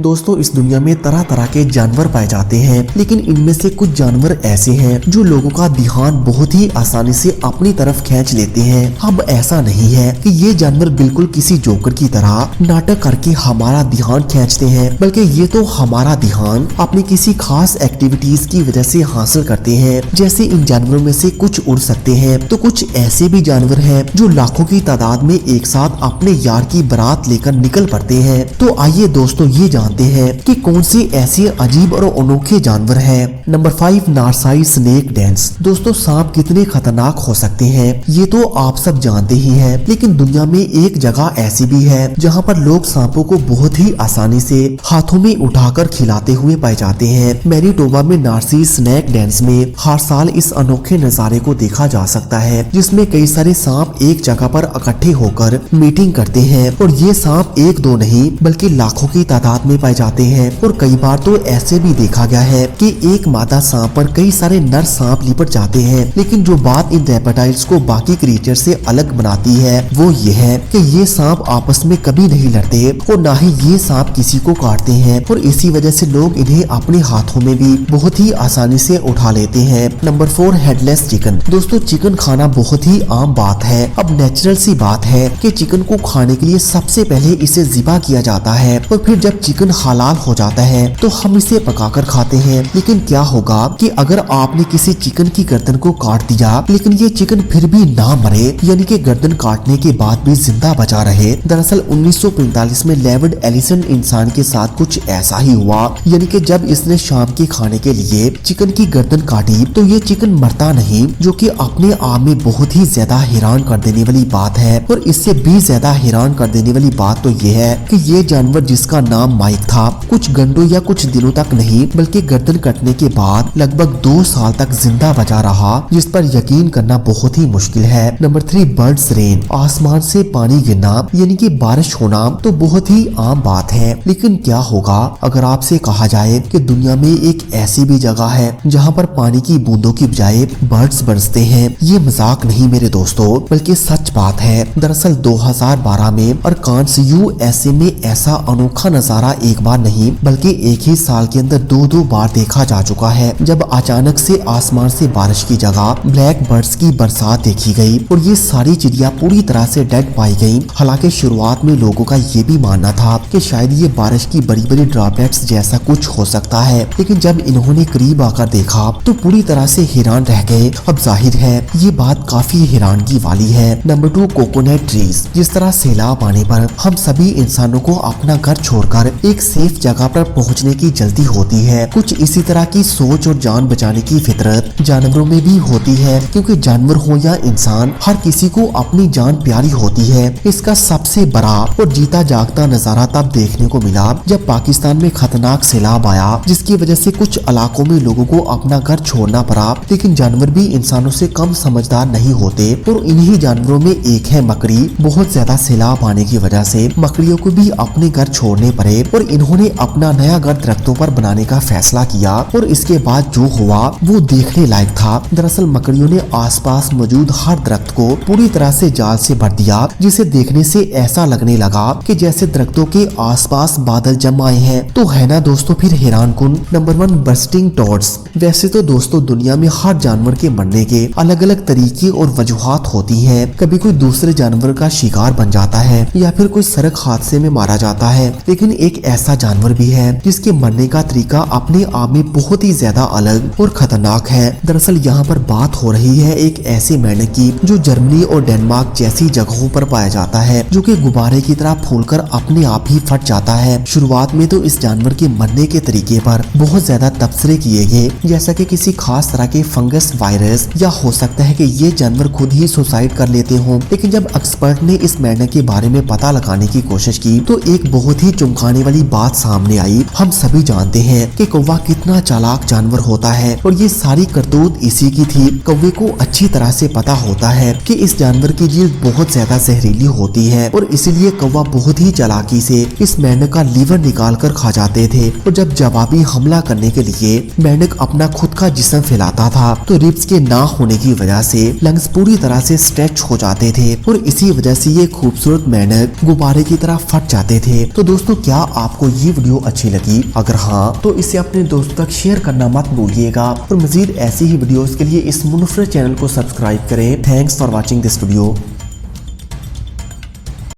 दोस्तों इस दुनिया में तरह तरह के जानवर पाए जाते हैं, लेकिन इनमें से कुछ जानवर ऐसे हैं जो लोगों का ध्यान बहुत ही आसानी से अपनी तरफ खींच लेते हैं। अब ऐसा नहीं है कि ये जानवर बिल्कुल किसी जोकर की तरह नाटक करके हमारा ध्यान खींचते हैं, बल्कि ये तो हमारा ध्यान अपनी किसी खास एक्टिविटीज की वजह से हासिल करते हैं। जैसे इन जानवरों में से कुछ उड़ सकते हैं, तो कुछ ऐसे भी जानवर हैं जो लाखों की तादाद में एक साथ अपने यार की बारात लेकर निकल पड़ते हैं। तो आइए दोस्तों ये जानते हैं कि कौन से ऐसे अजीब और अनोखे जानवर हैं। नंबर 5, नारसाई स्नेक डेंस। दोस्तों सांप कितने खतरनाक हो सकते हैं ये तो आप सब जानते ही हैं, लेकिन दुनिया में एक जगह ऐसी भी है जहां पर लोग सांपों को बहुत ही आसानी से हाथों में उठाकर खिलाते हुए पाए जाते हैं। मैनीटोबा में नारसाई स्नेक डेंस में हर साल इस अनोखे नजारे को देखा जा सकता है, जिसमें कई सारे सांप एक जगह पर इकट्ठे होकर मीटिंग करते हैं। और ये सांप एक दो नहीं बल्कि लाखों की तादाद में पाए जाते हैं। और कई बार तो ऐसे भी देखा गया है कि एक मादा सांप पर कई सारे नर सांप लिपट जाते हैं। लेकिन जो बात इन रेप्टाइल्स को बाकी क्रिएचर से अलग बनाती है वो ये है कि ये सांप आपस में कभी नहीं लड़ते और ना ही ये सांप किसी को काटते हैं, और इसी वजह से लोग इन्हें अपने हाथों में भी बहुत ही आसानी से उठा लेते हैं। Number 4, headless chicken. दोस्तों चिकन खाना बहुत ही आम बात है। अब नेचुरल सी बात है कि चिकन को खाने के लिए सबसे पहले इसे ज़िबा किया जाता है, और फिर जब चिकन हलाल हो जाता है तो हम इसे पकाकर खाते हैं। लेकिन क्या होगा कि अगर आपने किसी चिकन की गर्दन को काट दिया लेकिन ये चिकन फिर भी ना मरे, यानी कि गर्दन काटने के बाद भी जिंदा बचा रहे। दरअसल 1945 में लेविड एलिसन इंसान के साथ कुछ ऐसा ही हुआ, यानी कि जब इसने शाम के खाने के लिए चिकन की गर्दन काटी तो ये चिकन मरता नहीं, जो कि अपने आप में बहुत ही ज्यादा हैरान कर देने वाली बात है। और इससे भी ज्यादा हैरान कर देने वाली बात तो ये है कि ये जानवर जिसका नाम माइक था कुछ घंटों या कुछ दिनों तक नहीं बल्कि गर्दन कटने के बाद लगभग 2 साल तक जिंदा बचा रहा, जिस पर यकीन करना बहुत ही मुश्किल है। Number 3, birds rain. आसमान से पानी गिरना यानी कि बारिश होना तो बहुत ही आम बात है, लेकिन क्या होगा अगर आपसे कहा जाए कि दुनिया में एक ऐसी भी जगह है जहाँ पर पानी की बूंदों की बजाय बर्ड्स बरसते हैं। ये मजाक नहीं मेरे दोस्तों बल्कि सच बात है। दरअसल 2012 में अरकान्स यूएसए में ऐसा अनोखा नजारा एक बार नहीं बल्कि एक ही साल के अंदर 2 बार देखा जा चुका है, जब अचानक से आसमान से बारिश की जगह ब्लैक बर्ड्स की बरसात देखी गई और ये सारी चिड़िया पूरी तरह से डेड पाई गई। हालांकि शुरुआत में लोगों का ये भी मानना था कि शायद ये बारिश की बड़ी बड़ी ड्रॉपलेट्स जैसा कुछ हो सकता है, लेकिन जब इन्होंने करीब आकर देखा तो पूरी तरह से हैरान रह गए। अब जाहिर है ये बात काफी हैरानगी वाली है। Number 2, coconut trees. जिस तरह सैलाब आने पर हम सभी इंसानों को अपना घर छोड़कर एक सेफ जगह पर पहुंचने की जल्दी होती है, कुछ इसी तरह की सोच और जान बचाने की फितरत जानवरों में भी होती है, क्योंकि जानवर हो या इंसान हर किसी को अपनी जान प्यारी होती है। इसका सबसे बड़ा और जीता जागता नजारा तब देखने को मिला जब पाकिस्तान में खतरनाक सैलाब आया, जिसकी वजह से कुछ इलाकों में लोगों को अपना घर छोड़ना पड़ा। लेकिन जानवर भी इंसानों से कम समझदार नहीं होते, और इन्हीं जानवरों में एक है मकड़ी। बहुत ज्यादा सैलाब आने की वजह से मकड़ियों को भी अपने घर छोड़ने पड़े और इन्होंने अपना नया घर दरख्तों पर बनाने का फैसला किया, और इसके बाद जो हुआ वो देखने लायक था। दरअसल मकड़ियों ने आसपास मौजूद हर दरख्त को पूरी तरह से जाल से भर दिया, जिसे देखने से ऐसा लगने लगा कि जैसे दरख्तों के आसपास बादल जम आए हैं। तो है ना दोस्तों फिर हैरानकुन। Number 1, bursting toads. वैसे तो दोस्तों दुनिया में हर जानवर के मरने के अलग अलग तरीके और वजूहात होती हैं। कभी कोई दूसरे जानवर का शिकार बन जाता है या फिर कोई सड़क हादसे में मारा जाता है, लेकिन एक ऐसा जानवर भी है जिसके मरने का तरीका अपने आप में बहुत ही ज्यादा अलग और खतरनाक है। दरअसल यहाँ पर बात हो रही है एक ऐसे मेंढक की जो जर्मनी और डेनमार्क जैसी जगहों पर पाया जाता है, जो कि गुब्बारे की तरह फूलकर अपने आप ही फट जाता है। शुरुआत में तो इस जानवर के मरने के तरीके पर बहुत ज्यादा तबसरे किए गए, जैसा कि किसी खास तरह के फंगस, वायरस, या हो सकता है कि ये जानवर खुद ही सुसाइड कर लेते हों। लेकिन जब एक्सपर्ट ने इस मेंढक के बारे में पता लगाने की कोशिश की तो एक बहुत ही चौंकाने वाली बात सामने आई। हम सभी जानते हैं कि कौवा कितना चालाक जानवर होता है, और ये सारी करतूत इसी की थी। कौवे को अच्छी तरह से पता होता है कि इस जानवर की जीभ बहुत ज्यादा जहरीली होती है, और इसीलिए कौवा बहुत ही चालाकी से इस मेंढक का लीवर निकाल कर खा जाते थे। और जब जवाबी हमला करने के लिए मेंढक अपना खुद का जिस्म फैलाता था तो रिब्स के ना होने की वजह से लंग्स पूरी तरह से स्ट्रेच हो जाते थे, और इसी वजह से ये खूबसूरत मेंढक गुब्बारे की तरह फट जाते थे। तो दोस्तों क्या आपको ये वीडियो अच्छी लगी, अगर हाँ तो इसे अपने दोस्तों तक शेयर करना मत भूलिएगा और मजीद ऐसी ही वीडियोस के लिए इस मुनफरद चैनल को सब्सक्राइब करें। Thanks for watching this video.